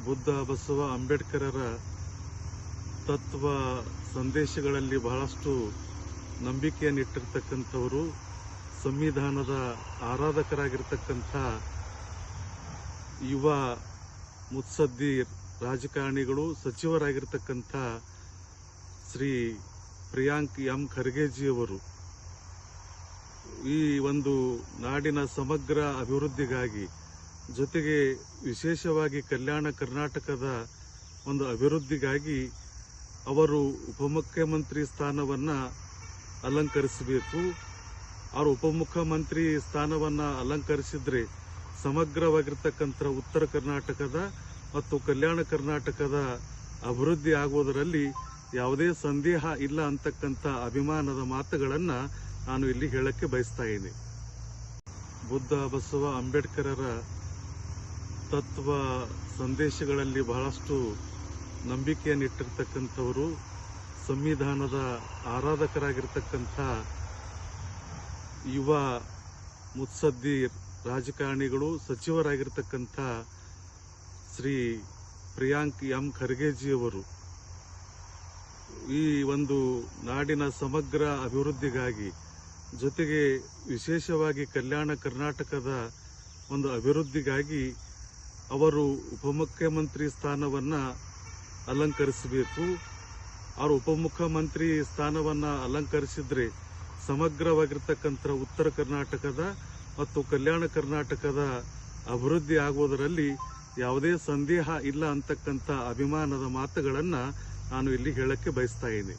ಬುದ್ಧ ಬಸವ ಅಂಬೇಡ್ಕರರ ತತ್ವ ಸಂದೇಶಗಳಲ್ಲಿ ಬಹಳಷ್ಟು ನಂಬಿಕೆಯನ್ನಿಟ್ಟಿರ್ತಕ್ಕಂಥವರು, ಸಂವಿಧಾನದ ಆರಾಧಕರಾಗಿರ್ತಕ್ಕಂಥ ಯುವ ಮುತ್ಸದ್ದಿ ರಾಜಕಾರಣಿಗಳು, ಸಚಿವರಾಗಿರ್ತಕ್ಕಂಥ ಶ್ರೀ ಪ್ರಿಯಾಂಕ್ ಎಂ ಖರ್ಗೆಜಿಯವರು ಈ ಒಂದು ನಾಡಿನ ಸಮಗ್ರ ಅಭಿವೃದ್ಧಿಗಾಗಿ, ಜೊತೆಗೆ ವಿಶೇಷವಾಗಿ ಕಲ್ಯಾಣ ಕರ್ನಾಟಕದ ಒಂದು ಅಭಿವೃದ್ಧಿಗಾಗಿ ಅವರು ಉಪಮುಖ್ಯಮಂತ್ರಿ ಸ್ಥಾನವನ್ನು ಅಲಂಕರಿಸಬೇಕು. ಅವರು ಉಪಮುಖ್ಯಮಂತ್ರಿ ಸ್ಥಾನವನ್ನು ಅಲಂಕರಿಸಿದರೆ ಸಮಗ್ರವಾಗಿರ್ತಕ್ಕಂಥ ಉತ್ತರ ಕರ್ನಾಟಕದ ಮತ್ತು ಕಲ್ಯಾಣ ಕರ್ನಾಟಕದ ಅಭಿವೃದ್ಧಿ ಆಗುವುದರಲ್ಲಿ ಯಾವುದೇ ಸಂದೇಹ ಇಲ್ಲ ಅಂತಕ್ಕಂಥ ಅಭಿಮಾನದ ಮಾತುಗಳನ್ನು ನಾನು ಇಲ್ಲಿ ಹೇಳಕ್ಕೆ ಬಯಸ್ತಾ ಇದ್ದೀನಿ. ಬುದ್ಧ ಬಸವ ಅಂಬೇಡ್ಕರರ ತತ್ವ ಸಂದೇಶಗಳಲ್ಲಿ ಬಹಳಷ್ಟು ನಂಬಿಕೆಯನ್ನಿಟ್ಟಿರ್ತಕ್ಕಂಥವರು, ಸಂವಿಧಾನದ ಆರಾಧಕರಾಗಿರ್ತಕ್ಕಂಥ ಯುವ ಮುತ್ಸದ್ದಿ ರಾಜಕಾರಣಿಗಳು, ಸಚಿವರಾಗಿರ್ತಕ್ಕಂಥ ಶ್ರೀ ಪ್ರಿಯಾಂಕ್ ಎಂ ಖರ್ಗೆಜಿಯವರು ಈ ಒಂದು ನಾಡಿನ ಸಮಗ್ರ ಅಭಿವೃದ್ಧಿಗಾಗಿ, ಜೊತೆಗೆ ವಿಶೇಷವಾಗಿ ಕಲ್ಯಾಣ ಕರ್ನಾಟಕದ ಒಂದು ಅಭಿವೃದ್ಧಿಗಾಗಿ ಅವರು ಉಪಮುಖ್ಯಮಂತ್ರಿ ಸ್ಥಾನವನ್ನು ಅಲಂಕರಿಸಬೇಕು. ಅವರು ಉಪಮುಖ್ಯಮಂತ್ರಿ ಸ್ಥಾನವನ್ನು ಅಲಂಕರಿಸಿದರೆ ಸಮಗ್ರವಾಗಿರ್ತಕ್ಕಂಥ ಉತ್ತರ ಕರ್ನಾಟಕದ ಮತ್ತು ಕಲ್ಯಾಣ ಕರ್ನಾಟಕದ ಅಭಿವೃದ್ಧಿ ಆಗುವುದರಲ್ಲಿ ಯಾವುದೇ ಸಂದೇಹ ಇಲ್ಲ ಅಂತಕ್ಕಂಥ ಅಭಿಮಾನದ ಮಾತುಗಳನ್ನು ನಾನು ಇಲ್ಲಿ ಹೇಳಕ್ಕೆ ಬಯಸ್ತಾ ಇದ್ದೀನಿ.